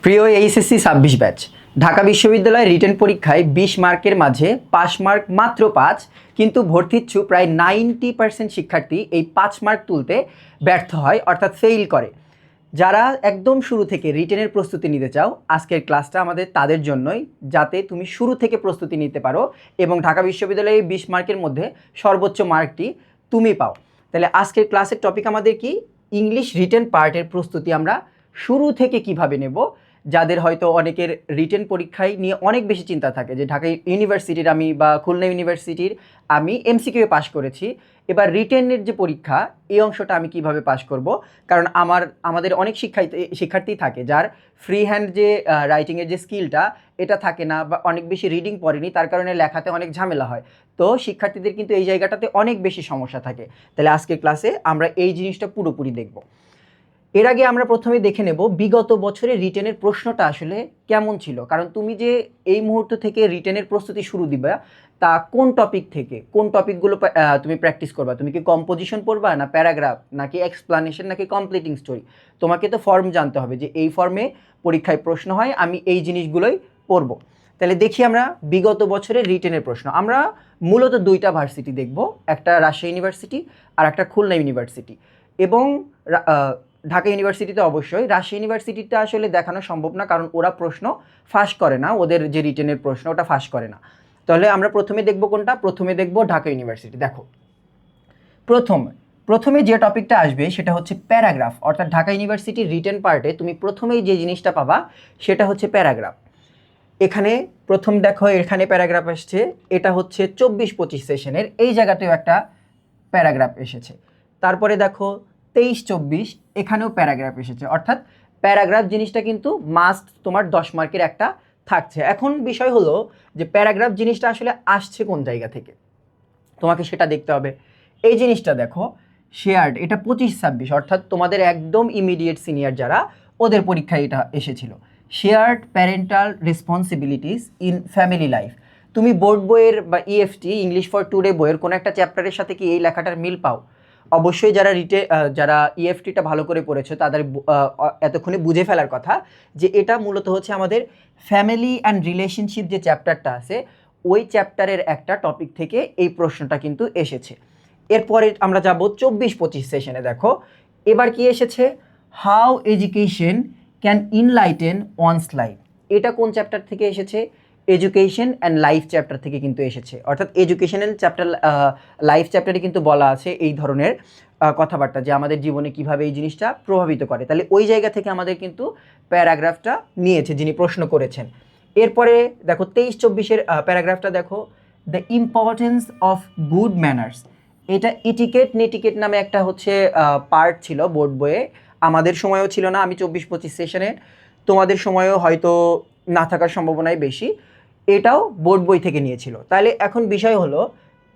প্রিয় HSC 26 batch, Dhaka বিশ্ববিদ্যালয় written পরীক্ষায় 20 মার্কের মাঝে পাস মার্ক মাত্র 5, কিন্তু ভর্তিচ্ছু প্রায় 90% শিক্ষার্থী এই 5 মার্ক তুলতে ব্যর্থ হয়, অর্থাৎ ফেইল করে। যারা একদম শুরু থেকে রিটেনের প্রস্তুতি নিতে চাও, আজকের ক্লাসটা আমাদের তাদের জন্যই, যাতে তুমি শুরু থেকে প্রস্তুতি নিতে পারো এবং ঢাকা বিশ্ববিদ্যালয়ে 20 মার্কের মধ্যে সর্বোচ্চ মার্কটি তুমি পাও। তাহলে আজকের ক্লাসের টপিক আমাদের কি? ইংলিশ রিটেন পার্টের প্রস্তুতি আমরা শুরু থেকে কিভাবে নেব। যাদের হয়তো অনেকের রিটেন পরীক্ষায় নিয়ে অনেক বেশি চিন্তা থাকে যে ঢাকা ইউনিভার্সিটির আমি বা খুলনা ইউনিভার্সিটির আমি এমসিকিউ পাস করেছি, এবার রিটেনের যে পরীক্ষা এই অংশটা আমি কিভাবে পাস করব। কারণ আমাদের অনেক শিক্ষার্থী থাকে যার ফ্রি হ্যান্ড যে রাইটিংয়ের যে স্কিলটা এটা থাকে না, বা অনেক বেশি রিডিং পড়েনি, তার কারণে লেখাতে অনেক ঝামেলা হয়। তো শিক্ষার্থীদের কিন্তু এই জায়গাটাতে অনেক বেশি সমস্যা থাকে। তাহলে আজকের ক্লাসে আমরা এই জিনিসটা পুরোপুরি দেখব। এর আগে আমরা প্রথমে দেখে নেব বিগত বছরে রিটেনের প্রশ্নটা আসলে কেমন ছিল। কারণ তুমি যে এই মুহূর্ত থেকে রিটেনের প্রস্তুতি শুরু দিবা, তা কোন টপিক থেকে, কোন টপিকগুলো তুমি প্র্যাকটিস করবা? তুমি কি কম্পোজিশন পড়বা, না প্যারাগ্রাফ, নাকি এক্সপ্লানেশন, নাকি কমপ্লিটিং স্টোরি? তোমাকে তো ফর্ম জানতে হবে যে এই ফর্মে পরীক্ষায় প্রশ্ন হয়, আমি এই জিনিসগুলোই পড়ব। তাহলে দেখি আমরা বিগত বছরের রিটেনের প্রশ্ন। আমরা মূলত দুইটা ভার্সিটি দেখব, একটা রাজশাহী ইউনিভার্সিটি আর একটা খুলনা ইউনিভার্সিটি। এবং ঢাকা ইউনিভার্সিটিতে অবশ্যই, রাজশাহী ইউনিভার্সিটিটা আসলে দেখানো সম্ভব না, কারণ ওরা প্রশ্ন ফাঁস করে না, ওদের যে রিটেনের প্রশ্ন ওটা ফাঁস করে না। তাহলে আমরা প্রথমে দেখব কোনটা? প্রথমে দেখব ঢাকা ইউনিভার্সিটি। দেখো, প্রথমে যে টপিকটা আসবে সেটা হচ্ছে প্যারাগ্রাফ, অর্থাৎ ঢাকা ইউনিভার্সিটির রিটেন পার্টে তুমি প্রথমেই যে জিনিসটা পাবা সেটা হচ্ছে প্যারাগ্রাফ। এখানে প্রথম দেখো, এখানে প্যারাগ্রাফ আসছে, এটা হচ্ছে 24-25 সেশনের, এই জায়গাতেও একটা প্যারাগ্রাফ এসেছে। তারপরে দেখো 23-24, এখানেও প্যারাগ্রাফ এসেছে। অর্থাৎ প্যারাগ্রাফ জিনিসটা কিন্তু মাস্ট তোমার 10 মার্কের একটা থাকছে। এখন বিষয় হলো যে প্যারাগ্রাফ জিনিসটা আসলে আসছে কোন জায়গা থেকে, তোমাকে সেটা দেখতে হবে। এই জিনিসটা দেখো, শেয়ার্ড, এটা 25-26, অর্থাৎ তোমাদের একদম ইমিডিয়েট সিনিয়র যারা, ওদের পরীক্ষায় এটা এসেছিল। Shared parental responsibilities in family life. তুমি বোর্ড বইয়ের বা ইএফটি, ইংলিশ ফর টুডে বইয়ের কোনো একটা চ্যাপ্টারের সাথে কি এই লেখাটার মিল পাও? অবশ্যই যারা ইএফটিটা ভালো করে পড়েছে তাদের এতক্ষণে বুঝে ফেলার কথা যে এটা মূলত হচ্ছে আমাদের ফ্যামিলি অ্যান্ড রিলেশনশিপ যে চ্যাপ্টারটা আছে, ওই চ্যাপ্টারের একটা টপিক থেকে এই প্রশ্নটা কিন্তু এসেছে। এরপরে আমরা যাব 24-25 সেশনে। দেখো এবার কি এসেছে, how education can enlighten one's life. এটা কোন চ্যাপ্টার থেকে এসেছে? এডুকেশন অ্যান্ড লাইফ চ্যাপ্টার থেকে কিন্তু এসেছে। অর্থাৎ এডুকেশন অ্যান্ড লাইফ চ্যাপ্টারে কিন্তু বলা আছে এই ধরনের কথাবার্তা, যে আমাদের জীবনে কিভাবে এই জিনিসটা প্রভাবিত করে। তাহলে ওই জায়গা থেকে আমাদের কিন্তু প্যারাগ্রাফটা নিয়েছে যিনি প্রশ্ন করেছেন। এরপরে দেখো 23-24-এর প্যারাগ্রাফটা দেখো, the importance of good manners. এটা ইটিকেট নেটিকেট নামে একটা হচ্ছে পার্ট ছিল বোর্ড বইয়ে, আমাদের সময়ও ছিল না, আমি 24-25 সেশনে, তোমাদের সময়ও হয়তো না থাকার সম্ভাবনাই বেশি। এটাও বোর্ড বই থেকে নিয়েছিল। তাহলে এখন বিষয় হলো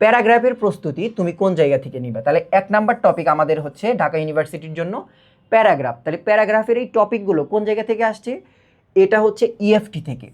প্যারাগ্রাফের প্রস্তুতি তুমি কোন জায়গা থেকে নিবে। তাহলে 1 নাম্বার টপিক আমাদের হচ্ছে ঢাকা ইউনিভার্সিটির জন্য প্যারাগ্রাফ। তাহলে প্যারাগ্রাফের এই টপিকগুলো কোন জায়গা থেকে আসছে? এটা হচ্ছে ইএফটি থেকে।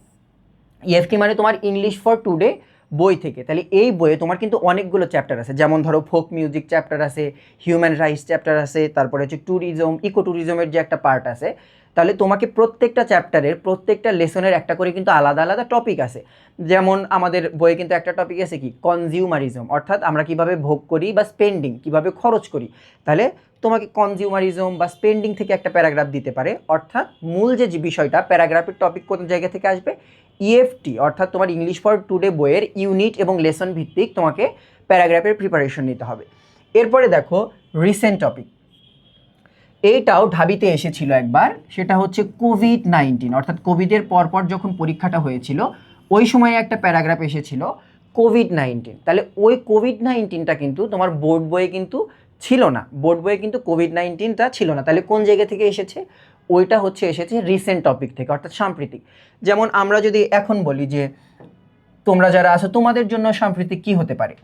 ইএফটি মানে তোমার ইংলিশ ফর টুডে বই থেকে। তাহলে এই বইয়ে তোমার কিন্তু অনেকগুলো চ্যাপ্টার আছে, যেমন ধরো ফোক মিউজিক চ্যাপ্টার আছে, হিউম্যান রাইটস চ্যাপ্টার আছে, তারপরে হচ্ছে ট্যুরিজম, ইকো ট্যুরিজমের যে একটা পার্ট আছে। তাহলে তোমাকে প্রত্যেকটা চ্যাপ্টারের প্রত্যেকটা লেসনের একটা করে কিন্তু আলাদা আলাদা টপিক আছে। যেমন আমাদের বইয়ে কিন্তু একটা টপিক আছে কি, কনজিউমারিজম, অর্থাৎ আমরা কিভাবে ভোগ করি বা স্পেন্ডিং কিভাবে খরচ করি। তাহলে তোমাকে কনজিউমারিজম বা স্পেন্ডিং থেকে একটা প্যারাগ্রাফ দিতে পারে। অর্থাৎ মূল যে বিষয়টা, প্যারাগ্রাফের টপিক কোন জায়গা থেকে আসবে? ইএফটি, অর্থাৎ তোমার ইংলিশ ফর টুডে বইয়ের ইউনিট এবং লেসন ভিত্তিক তোমাকে প্যারাগ্রাফের প্রিপারেশন নিতে হবে। এরপরে দেখো রিসেন্ট টপিক, এইটাও ঢাবিতে এসেছিল একবার, সেটা হচ্ছে কোভিড-19, অর্থাৎ কোভিডের পরপর যখন পরীক্ষাটা হয়েছিল ওই সময়ে একটা প্যারাগ্রাফ এসেছিল কোভিড-19। তাহলে ওই কোভিড-19টা কিন্তু তোমার বোর্ড বইয়ে কিন্তু ছিল না, বোর্ড বইয়ে কিন্তু কোভিড-19টা ছিল না। তাহলে কোন জায়গা থেকে এসেছে? ওইটা হচ্ছে এসেছে রিসেন্ট টপিক থেকে, অর্থাৎ সাম্প্রতিক। যেমন আমরা যদি এখন বলি যে তোমরা যারা আছো তোমাদের জন্য সাম্প্রতিক কি হতে পারে,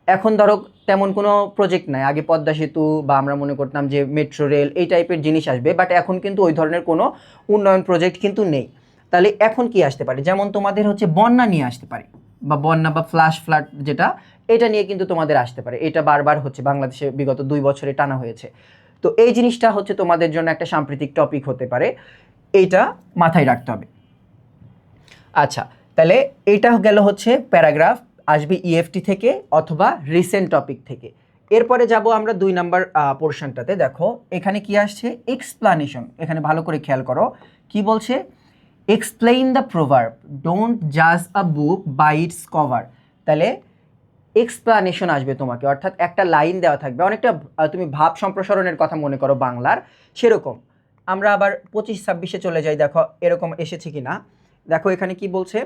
এখন ধরো তেমন কোনো প্রজেক্ট নাই, আগে পদ্মা সেতু বা আমরা মনে করতাম যে মেট্রো রেল এই টাইপের জিনিস আসবে, বাট এখন কিন্তু ওই ধরনের কোনো উন্নয়ন প্রজেক্ট কিন্তু নেই। তাহলে এখন কি আসতে পারে? যেমন তোমাদের হচ্ছে বন্যা নিয়ে আসতে পারে, বা বন্যা বা ফ্লাড যেটা, এটা নিয়ে কিন্তু তোমাদের আসতে পারে। এটা বারবার হচ্ছে বাংলাদেশে বিগত 2 বছরে টানা হয়েছে। তো এই জিনিসটা হচ্ছে তোমাদের জন্য একটা সাম্প্রতিক টপিক হতে পারে। এইটা মাথায় রাখতে হবে। আচ্ছা, তাহলে এইটা গেল হচ্ছে প্যারাগ্রাফ, আসবে ইএফটি থেকে অথবা রিসেন্ট টপিক থেকে। এরপরে যাব আমরা 2 নাম্বার পোর্শনটাতে। দেখো এখানে কি আসছে, এক্সপ্লানেশন। এখানে ভালো করে খেয়াল করো কি বলছে, এক্সপ্লেইন দ্য প্রোভার্ব, ডোন্ট জাজ আ বুক বাই ইটস কভার। তাহলে এক্সপ্লানেশন আসবে তোমাকে, অর্থাৎ একটা লাইন দেওয়া থাকবে, অনেকটা তুমি ভাব সম্প্রসারণের কথা মনে করো বাংলার, সেরকম। আমরা আবার 25-26-এ চলে যাই, দেখো এরকম এসেছে কি না। দেখো এখানে কি বলছে,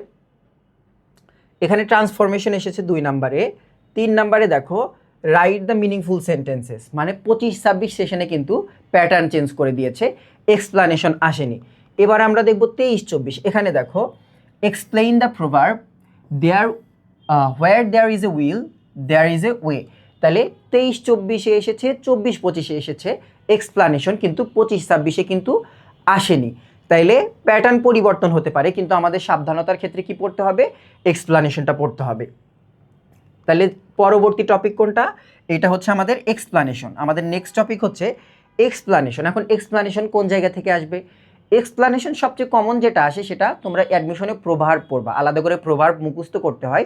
এখানে ট্রান্সফরমেশন এসেছে 2 নাম্বারে। 3 নাম্বারে দেখো রাইট দ্য মিনিংফুল সেন্টেন্সেস, মানে 25-26 সেশনে কিন্তু প্যাটার্ন চেঞ্জ করে দিয়েছে, এক্সপ্লানেশন আসেনি। এবার আমরা দেখব 23-24। এখানে দেখো explain the proverb, there where there is a will there is a way. তাহলে 23-24-এ এসেছে, 24-25-এ এসেছে এক্সপ্লানেশন, কিন্তু 25-26-এ কিন্তু আসেনি। তাইলে প্যাটার্ন পরিবর্তন হতে পারে, কিন্তু আমাদের সাবধানতার ক্ষেত্রে কি পড়তে হবে, এক্সপ্লানেশনটা পড়তে হবে। তাহলে পরবর্তী টপিক কোনটা, এটা হচ্ছে আমাদের এক্সপ্লানেশন। আমাদের নেক্সট টপিক হচ্ছে এক্সপ্লানেশন। এখন এক্সপ্লানেশন কোন জায়গা থেকে আসবে, এক্সপ্লানেশন সবচেয়ে কমন যেটা আসে সেটা তোমরা অ্যাডমিশনে প্রভার্ব পড়বা, আলাদা করে প্রভার্ব মুখস্থ করতে হয়।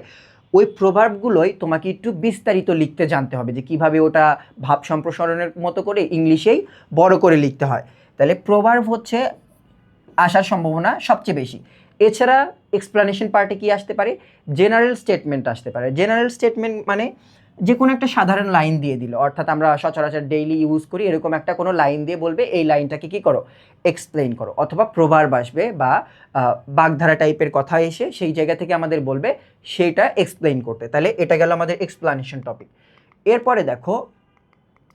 ওই প্রভার্বগুলোই তোমাকে একটু বিস্তারিত লিখতে জানতে হবে, যে কিভাবে ওটা ভাব সম্প্রসারণের মতো করে ইংলিশেই বড় করে লিখতে হয়। তাহলে প্রভার্ব হচ্ছে আসার সম্ভাবনা সবচেয়ে বেশি। এছাড়া এক্সপ্লানেশন পার্টে কি আসতে পারে, জেনারেল স্টেটমেন্ট আসতে পারে। জেনারেল স্টেটমেন্ট মানে যে কোনো একটা সাধারণ লাইন দিয়ে দিল, অর্থাৎ আমরা সচরাচর ডেইলি ইউজ করি এরকম একটা কোনো লাইন দিয়ে বলবে এই লাইনটাকে কি করো, এক্সপ্লেইন করো। অথবা প্রভার্ব আসবে বা বাগধারা টাইপের কথা এসে সেই জায়গা থেকে আমাদের বলবে সেইটা এক্সপ্লেইন করতে। তাহলে এটা গেল আমাদের এক্সপ্লানেশন টপিক। এরপরে দেখো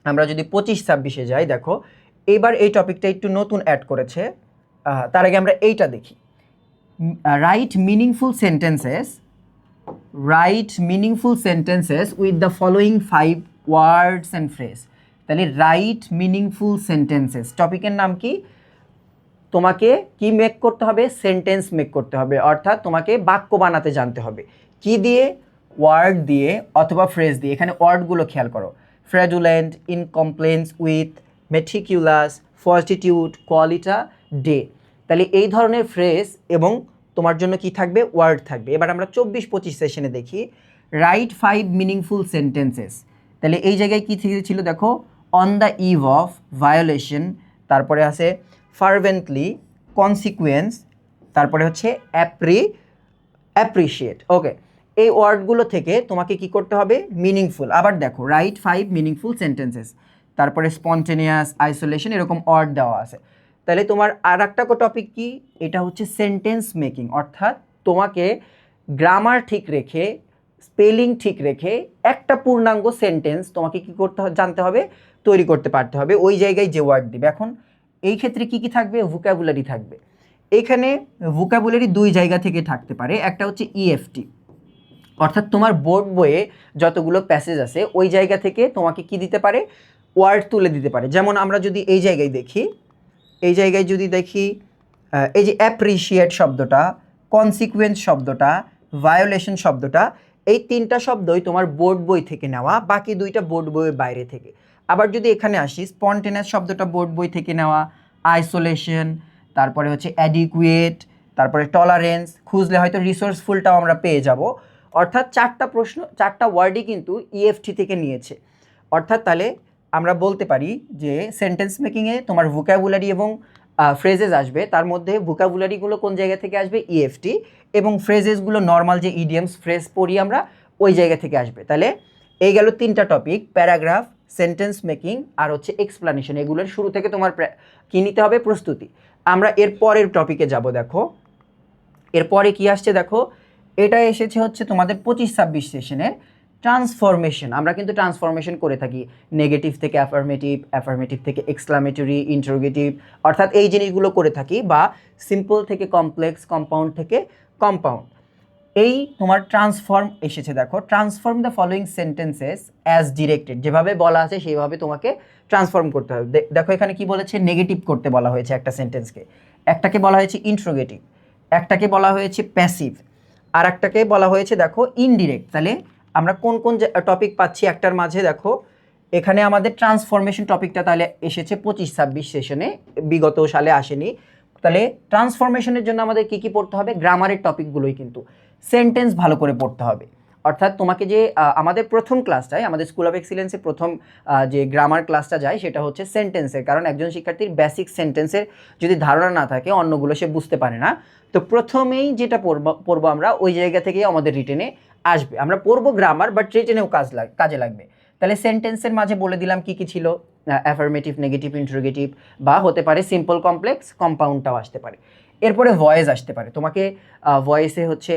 আমরা যদি 25-26-এ যাই, দেখো এইবার এই টপিকটা একটু নতুন অ্যাড করেছে। তার আগে আমরা এইটা দেখি, write meaningful sentences, write meaningful sentences with the following 5 words and phrase. তাহলে রাইট মিনিংফুল সেন্টেন্সেস টপিকের নাম কি, তোমাকে কি মেক করতে হবে, সেন্টেন্স মেক করতে হবে, অর্থাৎ তোমাকে বাক্য বানাতে জানতে হবে। কি দিয়ে, ওয়ার্ড দিয়ে অথবা ফ্রেজ দিয়ে। এখানে ওয়ার্ডগুলো খেয়াল করো, ফ্র্যাডুলেন্ট, ইনকমপ্লেন্স উইথ, মেটিকুলাস, ফর্টিটিউড, কোয়ালিটা, ডে। তাহলে এই ধরনের ফ্রেজ এবং তোমার জন্য কি থাকবে, ওয়ার্ড থাকবে। এবার আমরা 24-25 সেশনে দেখি, রাইট 5 মিনিংফুল সেন্টেন্সেস। তাহলে এই জায়গায় কী ছিল দেখো, on the eve of, violation, তারপরে আছে ফার্ভেন্টলি, কনসিকুয়েন্স, তারপরে হচ্ছে অ্যাপ্রিশিয়েট। ওকে, এই ওয়ার্ডগুলো থেকে তোমাকে কি করতে হবে, মিনিংফুল। আবার দেখো রাইট 5 মিনিংফুল সেন্টেন্সেস, তারপরে স্পন্টেনিয়াস, আইসোলেশন, এরকম ওয়ার্ড দেওয়া আছে। তাহলে তোমার আর একটা টপিক কি, এটা হচ্ছে সেন্টেন্স মেকিং, অর্থাৎ তোমাকে গ্রামার ঠিক রেখে, স্পেলিং ঠিক রেখে একটা পূর্ণাঙ্গ সেন্টেন্স তোমাকে কি করতে জানতে হবে, তৈরি করতে পারতে হবে ওই জায়গায় যে ওয়ার্ড দিবে। এখন এই ক্ষেত্রে কি কি থাকবে, ভোকাবুলারি থাকবে। এখানে ভোকাবুলারি 2 জায়গা থেকে থাকতে পারে, একটা হচ্ছে ইএফটি, অর্থাৎ তোমার বোর্ড বইয়ে যতগুলো প্যাসেজ আছে ওই জায়গা থেকে তোমাকে কি দিতে পারে, ওয়ার্ড তুলে দিতে পারে। যেমন আমরা যদি এই জায়গায় দেখি, এই জায়গায় যদি দেখি এই যে অ্যাপ্রিশিয়েট শব্দটা, কনসিকুয়েন্স শব্দটা, ভায়োলেশন শব্দটা, এই 3টা শব্দই তোমার বোর্ড বই থেকে নেওয়া, বাকি 2টা বোর্ড বইয়ের বাইরে থেকে। আবার যদি এখানে আসি, স্পন্টেনিয়াস শব্দটা বোর্ড বই থেকে নেওয়া, আইসোলেশন, তারপরে হচ্ছে অ্যাডিকুয়েট, তারপরে টলারেন্স, খুঁজলে হয়তো রিসোর্সফুলটাও আমরা পেয়ে যাব। অর্থাৎ 4টা প্রশ্ন, 4টা ওয়ার্ডই কিন্তু ইএফটি থেকে নিয়েছে। অর্থাৎ তাহলে আমরা বলতে পারি যে সেন্টেন্স মেকিংয়ে তোমার ভোকাবুলারি এবং ফ্রেজেস আসবে, তার মধ্যে ভোকাবুলারিগুলো কোন জায়গা থেকে আসবে, ইএফটি, এবং ফ্রেজেসগুলো নর্মাল যে ইডিয়ামস ফ্রেজ পড়ি আমরা ওই জায়গা থেকে আসবে। তাহলে এই গেল 3টা টপিক, প্যারাগ্রাফ, সেন্টেন্স মেকিং আর হচ্ছে এক্সপ্লানেশন। এগুলোর শুরু থেকে তোমার কী নিতে হবে, প্রস্তুতি। আমরা এর পরের টপিকে যাব। দেখো এরপরে কি আসছে, দেখো এটা এসেছে হচ্ছে তোমাদের 25-26 সেশনের ট্রান্সফরমেশন। আমরা কিন্তু ট্রান্সফরমেশন করে থাকি, নেগেটিভ থেকে অ্যাফার্মেটিভ, অ্যাফার্মেটিভ থেকে এক্সক্লামেটরি, ইন্টারোগেটিভ, অর্থাৎ এই জিনিসগুলো করে থাকি, বা সিম্পল থেকে কমপ্লেক্স, কম্পাউন্ড থেকে কম্পাউন্ড। এই তোমার ট্রান্সফর্ম এসেছে, দেখো transform the following sentences as directed, যেভাবে বলা আছে সেইভাবে তোমাকে ট্রান্সফর্ম করতে হবে। দেখো এখানে কি বলেছে, নেগেটিভ করতে বলা হয়েছে একটা সেন্টেন্সকে, একটাকে বলা হয়েছে ইন্ট্রোগেটিভ, একটাকে বলা হয়েছে প্যাসিভ, আর একটাকে বলা হয়েছে দেখো ইনডিরেক্ট। তাহলে আমরা কোন কোন টপিক পাচ্ছি একটার মাঝে, দেখো এখানে আমাদের ট্রান্সফরমেশন টপিকটা তাহলে এসেছে 25-26 সেশনে, বিগত সালে আসেনি। তাহলে ট্রান্সফরমেশনের জন্য আমাদের কি কি পড়তে হবে? গ্রামারের টপিকগুলোই কিন্তু। সেন্টেন্স ভালো করে পড়তে হবে, অর্থাৎ তোমাকে যে আমাদের প্রথম ক্লাসটায়, আমাদের স্কুল অফ এক্সিলেন্সের প্রথম যে গ্রামার ক্লাসটা যায় সেটা হচ্ছে সেন্টেন্সের, কারণ একজন শিক্ষার্থীর বেসিক সেন্টেন্সের যদি ধারণা না থাকে অন্যগুলো সে বুঝতে পারে না। তো প্রথমেই যেটা পড়বো আমরা ওই জায়গা থেকেই আমাদের রিটেনে আসবে। আমরা পড়বো গ্রামার, বাট রিটেনেও কাজে লাগবে। তাহলে সেন্টেন্সের মাঝে বলে দিলাম কি কি ছিল, অ্যাফার্মেটিভ, নেগেটিভ, ইন্টারোগেটিভ, বা হতে পারে সিম্পল, কমপ্লেক্স, কম্পাউন্ডটাও আসতে পারে। এরপরে ভয়েস আসতে পারে, তোমাকে ভয়েসে হচ্ছে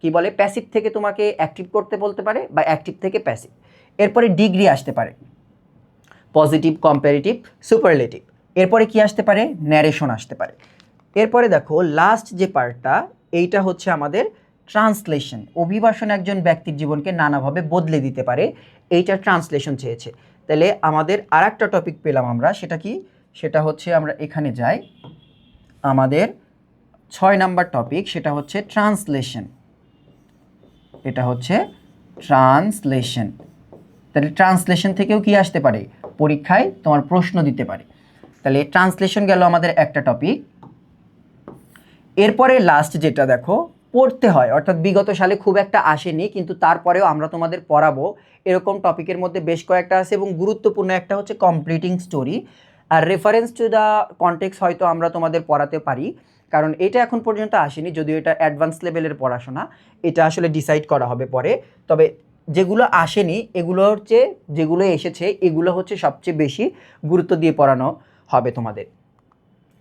কি বলে, প্যাসিভ থেকে তোমাকে অ্যাক্টিভ করতে বলতে পারে, বা অ্যাক্টিভ থেকে প্যাসিভ। এরপরে ডিগ্রি আসতে পারে, পজিটিভ, কম্পারেটিভ, সুপারলেটিভ। এরপরে কি আসতে পারে? ন্যারেশন আসতে পারে। এরপরে দেখো লাস্ট যে পার্টটা, এইটা হচ্ছে আমাদের ট্রান্সলেশন। অভিবাসন একজন ব্যক্তির জীবনকে নানাভাবে বদলে দিতে পারে, এইটা ট্রান্সলেশন চেয়েছে। তাহলে আমাদের আর একটা টপিক পেলাম আমরা, সেটা কি? সেটা হচ্ছে আমরা এখানে যাই, আমাদের 6 নাম্বার টপিক, সেটা হচ্ছে ট্রান্সলেশন। এটা হচ্ছে ট্রান্সলেশন। তাহলে ট্রান্সলেশন থেকেও কি আসতে পারে? পরীক্ষায় তোমার প্রশ্ন দিতে পারে। তাহলে ট্রান্সলেশন গেল আমাদের একটা টপিক। এরপরে লাস্ট যেটা দেখো পড়তে হয়, অর্থাৎ বিগত সালে খুব একটা আসেনি, কিন্তু তারপরেও আমরা তোমাদের পড়াবো এরকম টপিকের মধ্যে বেশ কয়েকটা আছে, এবং গুরুত্বপূর্ণ একটা হচ্ছে কমপ্লিটিং স্টোরি। আর রেফারেন্স টু দ্য কনটেক্সট হয়তো আমরা তোমাদের পড়াতে পারি, কারণ এটা এখন পর্যন্ত আসেনি, যদিও এটা অ্যাডভান্স লেভেলের পড়াশোনা, এটা আসলে ডিসাইড করা হবে পরে। তবে যেগুলো আসেনি এগুলোর চেয়ে যেগুলো এসেছে এগুলো হচ্ছে সবচেয়ে বেশি গুরুত্ব দিয়ে পড়ানো হবে তোমাদের।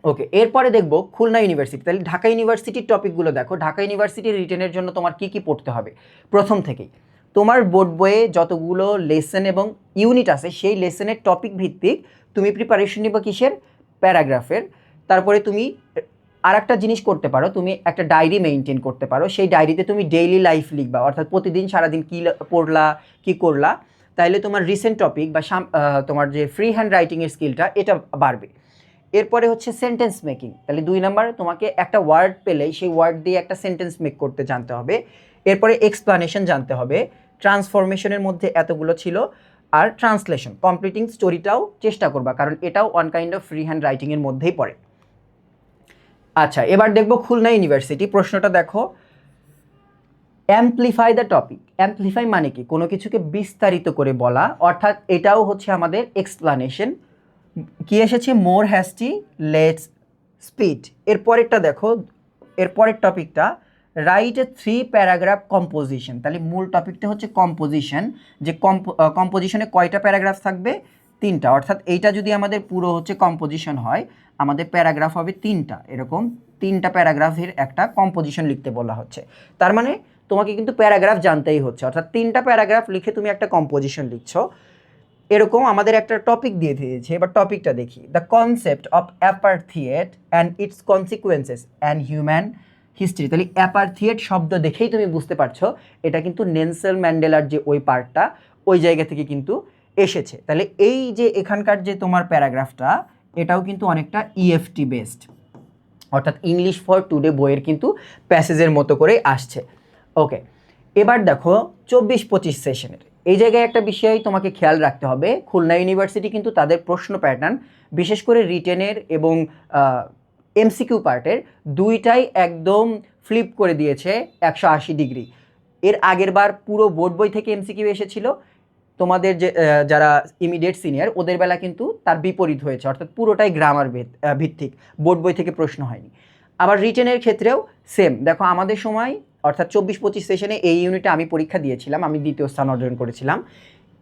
ওকে, এরপরে দেখবো খুলনা ইউনিভার্সিটি। তাহলে ঢাকা ইউনিভার্সিটির টপিকগুলো দেখো। ঢাকা ইউনিভার্সিটির রিটেনের জন্য তোমার কি কি পড়তে হবে? প্রথম থেকেই তোমার বোর্ড বইয়ে যতগুলো লেসন এবং ইউনিট আছে সেই লেসনের টপিক ভিত্তিক তুমি প্রিপারেশন নিবা কিসের? প্যারাগ্রাফের। তারপরে তুমি আর একটা জিনিস করতে পারো, তুমি একটা ডায়েরি মেনটেন করতে পারো। সেই ডায়েরিতে তুমি ডেইলি লাইফ লিখবা, অর্থাৎ প্রতিদিন সারাদিন কী পড়লা, কী করলা। তাইলে তোমার রিসেন্ট টপিক বা তোমার যে ফ্রি হ্যান্ড রাইটিংয়ের স্কিলটা এটা বাড়বে। এরপরে হচ্ছে সেন্টেন্স মেকিং। তাহলে 2 নাম্বার, তোমাকে একটা ওয়ার্ড পেলেই সেই ওয়ার্ড দিয়ে একটা সেন্টেন্স মেক করতে জানতে হবে। এরপরে এক্সপ্লানেশন জানতে হবে। ট্রান্সফরমেশনের মধ্যে এতগুলো ছিল। আর ট্রান্সলেশন, কমপ্লিটিং স্টোরিটাও চেষ্টা করবা, কারণ এটাও one kind of free hand রাইটিংয়ের মধ্যেই পড়ে। আচ্ছা, এবার দেখবো খুলনা ইউনিভার্সিটি। প্রশ্নটা দেখো, অ্যাম্পলিফাই দ্য টপিক। অ্যাম্পলিফাই মানে কি? কোনো কিছুকে বিস্তারিত করে বলা, অর্থাৎ এটাও হচ্ছে আমাদের এক্সপ্লানেশন। কি এসেছে? মোর হ্যাস্টি, লেটস স্পিড। এরপরেরটা দেখো, এরপরের টপিকটা রাইট এ 3 প্যারাগ্রাফ কম্পোজিশন। তাহলে মূল টপিকটা হচ্ছে কম্পোজিশন, যে কম্পোজিশনে কয়টা প্যারাগ্রাফ থাকবে? 3টা। অর্থাৎ এইটা যদি আমাদের পুরো হচ্ছে কম্পোজিশন হয়, আমাদের প্যারাগ্রাফ হবে 3টা। এরকম 3টা প্যারাগ্রাফের একটা কম্পোজিশন লিখতে বলা হচ্ছে। তার মানে তোমাকে কিন্তু প্যারাগ্রাফ জানতেই হচ্ছে, অর্থাৎ 3টা প্যারাগ্রাফ লিখে তুমি একটা কম্পোজিশন লিখছো। এরকম আমাদের একটা টপিক দিয়ে দিয়েছে। এবার টপিকটা দেখি, the concept of apartheid and its consequences and human history. তাহলে অ্যাপার্থিয়েট শব্দ দেখেই তুমি বুঝতে পারছো এটা কিন্তু নেলসন ম্যান্ডেলার যে ওই পার্টটা, ওই জায়গা থেকে কিন্তু এসেছে। তাহলে এই যে এখানকার যে তোমার প্যারাগ্রাফটা, এটাও কিন্তু অনেকটা ইএফটি বেসড, অর্থাৎ ইংলিশ ফর টুডে বইয়ের কিন্তু প্যাসেজের মতো করে আসছে। ওকে, এবার দেখো 24-25 সেশনের এই জায়গায় একটা বিষয় তোমাকে খেয়াল রাখতে হবে। খুলনা ইউনিভার্সিটি কিন্তু তাদের প্রশ্ন প্যাটার্ন, বিশেষ করে রিটেনের এবং এমসিকিউ পার্টের দুইটাই একদম ফ্লিপ করে দিয়েছে 180 ডিগ্রি। এর আগের বার পুরো বোর্ড বই থেকে এমসিকিউ এসেছিল, তোমাদের যে যারা ইমিডিয়েট সিনিয়র ওদের বেলা কিন্তু তার বিপরীত হয়েছে, অর্থাৎ পুরোটাই গ্রামার ভিত্তিক, বোর্ড বই থেকে প্রশ্ন হয়নি। আবার রিটেনের ক্ষেত্রেও সেম। দেখো আমাদের সময় অর্থাৎ 24-25 সেশনে এই ইউনিটে আমি পরীক্ষা দিয়েছিলাম, আমি 2য় স্থান অর্জন করেছিলাম।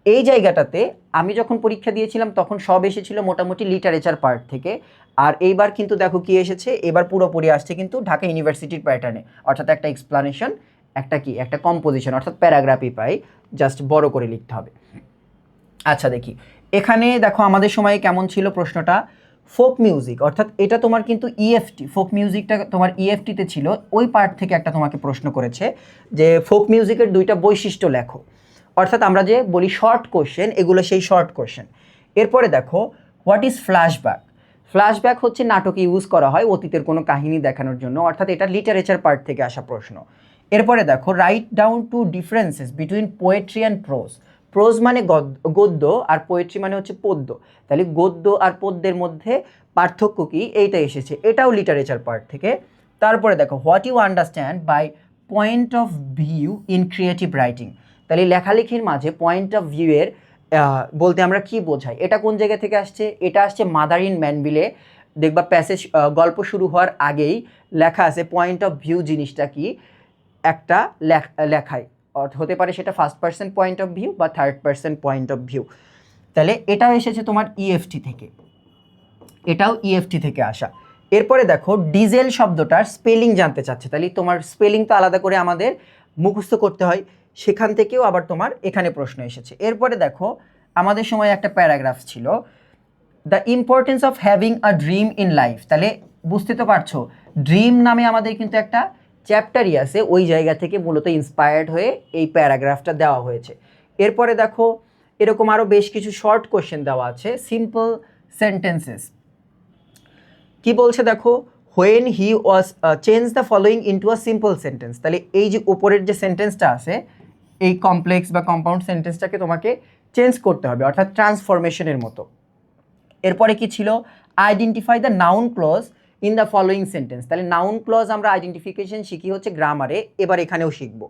এই জায়গাটাতে আমি যখন পরীক্ষা দিয়েছিলাম তখন সব এসেছিল মোটামুটি লিটারেচার পার্ট থেকে। আর এইবার কিন্তু দেখো কি এসেছে, এবার পুরোপুরি আসছে কিন্তু ঢাকা ইউনিভার্সিটির প্যাটার্নে, অর্থাৎ একটা এক্সপ্লানেশন, একটা কি, একটা কম্পোজিশন, অর্থাৎ প্যারাগ্রাফই পাই, জাস্ট বড় করে লিখতে হবে। আচ্ছা দেখি, এখানে দেখো আমাদের সময়ে কেমন ছিল প্রশ্নটা। ফোক মিউজিক, অর্থাৎ এটা তোমার কিন্তু ইএফটি, ফোক মিউজিকটা তোমার ইএফটিতে ছিল, ওই পার্ট থেকে একটা তোমাকে প্রশ্ন করেছে যে ফোক মিউজিকের 2টা বৈশিষ্ট্য লেখো। অর্থাৎ আমরা যে বলি শর্ট কোশ্চেন, এগুলো সেই শর্ট কোশ্চেন। এরপরে দেখো, হোয়াট ইজ ফ্ল্যাশব্যাক। ফ্ল্যাশব্যাক হচ্ছে নাটকে ইউজ করা হয় অতীতের কোনো কাহিনী দেখানোর জন্য, অর্থাৎ এটা লিটারেচার পার্ট থেকে আসা প্রশ্ন। এরপরে দেখো, write down to differences between poetry and pros. Pros মানে গদ্য আর পোয়েট্রি মানে হচ্ছে পদ্য। তাহলে গদ্য আর পদ্যের মধ্যে পার্থক্য কি, এইটা এসেছে, এটাও লিটারেচার পার্ট থেকে। তারপরে দেখো what you understand by point of view in creative writing. তাহলে লেখালেখির মাঝে পয়েন্ট অফ ভিউয়ের বলতে আমরা কি বোঝাই, এটা কোন জায়গা থেকে আসছে, এটা আসছে মাদার ইন ম্যানভিলে। দেখবা প্যাসেজ গল্প শুরু হওয়ার আগেই লেখা আছে পয়েন্ট অফ ভিউ জিনিসটা কি একটা লেখায়, হতে পারে সেটা first person point of view বা third person point of view. তাহলে এটাও এসেছে তোমার ইএফটি থেকে, এটাও ইএফটি থেকে আসা। এরপরে দেখো ডিজেল শব্দটার স্পেলিং জানতে চাচ্ছে, তাহলে তোমার স্পেলিং তো আলাদা করে আমাদের মুখস্থ করতে হয়, সেখান থেকেও আবার তোমার এখানে প্রশ্ন এসেছে। এরপরে দেখো আমাদের সময় একটা প্যারাগ্রাফ ছিল the importance of having a dream in life. তাহলে বুঝতে তো পারছো ড্রিম নামে আমাদের কিন্তু একটা চ্যাপ্টারই আছে, ওই জায়গা থেকে মূলত ইন্সপায়ার্ড হয়ে এই প্যারাগ্রাফটা দেওয়া হয়েছে। এরপরে দেখো এরকম আরও বেশ কিছু শর্ট কোশ্চেন দেওয়া আছে, সিম্পল সেন্টেন্সেস। কি বলছে দেখো, when he was change the following into a simple sentence. তাহলে এই যে উপরের যে সেন্টেন্সটা আছে এই কমপ্লেক্স বা কম্পাউন্ড সেন্টেন্সটাকে তোমাকে চেঞ্জ করতে হবে, অর্থাৎ ট্রান্সফরমেশনের মতো। এরপরে কি ছিল, identify the noun clause in the following sentence. তাহলে নাউন ক্লজ আমরা আইডেন্টিফিকেশন শিখি হচ্ছে গ্রামারে, এবার এখানেও শিখবো।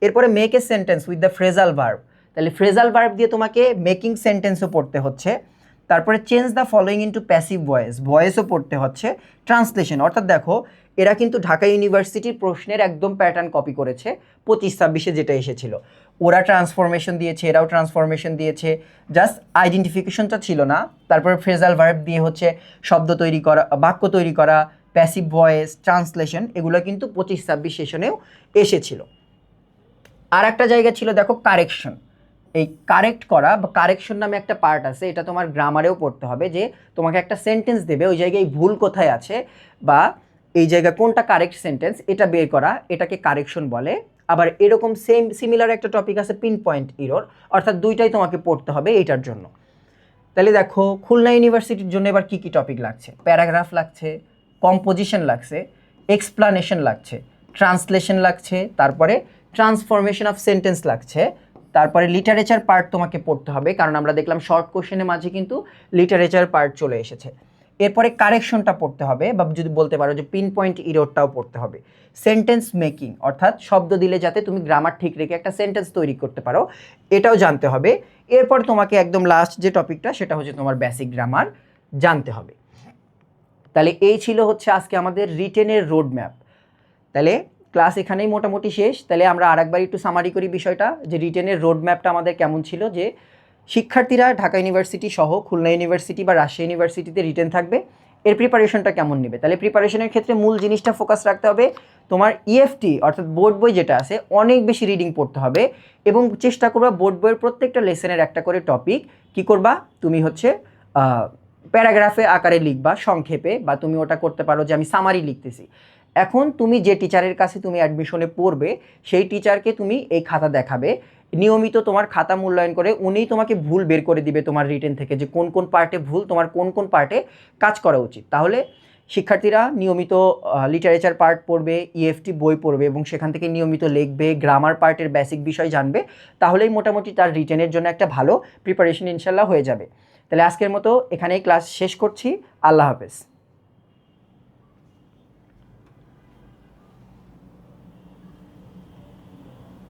এরপরে make a sentence with the phrasal verb. তাহলে ফ্রেজাল ভার্ব দিয়ে তোমাকে মেকিং সেন্টেন্সও পড়তে হচ্ছে। তারপরে change the following into passive voice, ভয়েসও পড়তে হচ্ছে। ট্রান্সলেশন, অর্থাৎ দেখো এরা কিন্তু ঢাকা ইউনিভার্সিটির প্রশ্নের একদম প্যাটার্ন কপি করেছে 25-26-এ যেটা এসেছিল। ওরা ট্রান্সফরমেশন দিয়েছে, এরাও ট্রান্সফরমেশন দিয়েছে, জাস্ট আইডেন্টিফিকেশনটা ছিল না। তারপরে ফ্রেজাল ভার্ব দিয়ে হচ্ছে শব্দ তৈরি করা, বাক্য তৈরি করা, প্যাসিভ ভয়েস, ট্রান্সলেশন, এগুলো কিন্তু 25-26 সেশনেও এসেছিল। আর একটা জায়গা ছিল দেখো কারেকশন। এই কারেক্ট করা বা কারেকশন নামে একটা পার্ট আছে, এটা তোমার গ্রামারেও পড়তে হবে, যে তোমাকে একটা সেন্টেন্স দেবে, ওই জায়গায় ভুল কোথায় আছে বা এই জায়গায় কোনটা কারেক্ট সেন্টেন্স এটা বের করা, এটাকে কারেকশন বলে। আবার এরকম সিমিলার একটা টপিক আছে পিন পয়েন্ট ইরর, অর্থাৎ দুইটাই তোমাকে পড়তে হবে এইটার জন্য। তাহলে দেখো খুলনা ইউনিভার্সিটির জন্য এবার কী কী টপিক লাগছে, প্যারাগ্রাফ লাগছে, কম্পোজিশন লাগছে, এক্সপ্লানেশন লাগছে, ট্রান্সলেশন লাগছে, তারপরে ট্রান্সফরমেশন অফ সেন্টেন্স লাগছে, তারপরে লিটারেচার পার্ট তোমাকে পড়তে হবে, কারণ আমরা দেখলাম শর্ট কোশ্চেনের মাঝে কিন্তু লিটারেচার পার্ট চলে এসেছে। এরপরে কারেকশনটা পড়তে হবে, বা যদি বলতে পারো যে পিন পয়েন্ট ইররটাও পড়তে হবে। সেন্টেন্স মেকিং, অর্থাৎ শব্দ দিলে যাতে তুমি গ্রামার ঠিক রেখে একটা সেন্টেন্স তৈরি করতে পারো, এটাও জানতে হবে। এরপর তোমাকে একদম লাস্ট যে টপিকটা সেটা হচ্ছে তোমার বেসিক গ্রামার জানতে হবে। তাহলে এই ছিল হচ্ছে আজকে আমাদের রিটেনের রোড ম্যাপ। তাহলে ক্লাস এখানেই মোটামুটি শেষ। তাহলে আমরা আরেকবার একটু সামারি করি বিষয়টা, যে রিটেনের রোড ম্যাপটা আমাদের কেমন ছিল, যে শিক্ষার্থীরা ঢাকা ইউনিভার্সিটি সহ খুলনা ইউনিভার্সিটি বা রাজশাহী ইউনিভার্সিটিতে রিটেন থাকবে, এর প্রিপারেশনটা কেমন নেবে। তাহলে প্রিপারেশনের ক্ষেত্রে মূল জিনিসটা ফোকাস রাখতে হবে, তোমার ইএফটি অর্থাৎ বোর্ড বই যেটা আছে অনেক বেশি রিডিং পড়তে হবে, এবং চেষ্টা করবা বোর্ড বইয়ের প্রত্যেকটা লেসনের একটা করে টপিক কি করবা তুমি হচ্ছে প্যারাগ্রাফে আকারে লিখবা সংক্ষেপে, বা তুমি ওটা করতে পারো যে আমি সামারি লিখতেছি। এখন তুমি যে টিচারের কাছে তুমি অ্যাডমিশনে পড়বে সেই টিচারকে তুমি এই খাতা দেখাবে, নিয়মিত তোমার খাতা মূল্যায়ন করে উনিই তোমাকে ভুল বের করে দিবে তোমার রিটেন থেকে, যে কোন কোন পার্টে ভুল, তোমার কোন কোন পার্টে কাজ করা উচিত। তাহলে শিক্ষার্থীরা নিয়মিত লিটারেচার পার্ট পড়বে, ইএফটি বই পড়বে এবং সেখান থেকে নিয়মিত লিখবে, গ্রামার পার্টের বেসিক বিষয় জানবে, তাহলেই মোটামুটি তার রিটেনের জন্য একটা ভালো প্রিপারেশন ইনশাল্লাহ হয়ে যাবে। তাহলে আজকের মতো এখানেই ক্লাস শেষ করছি। আল্লাহ হাফেজ।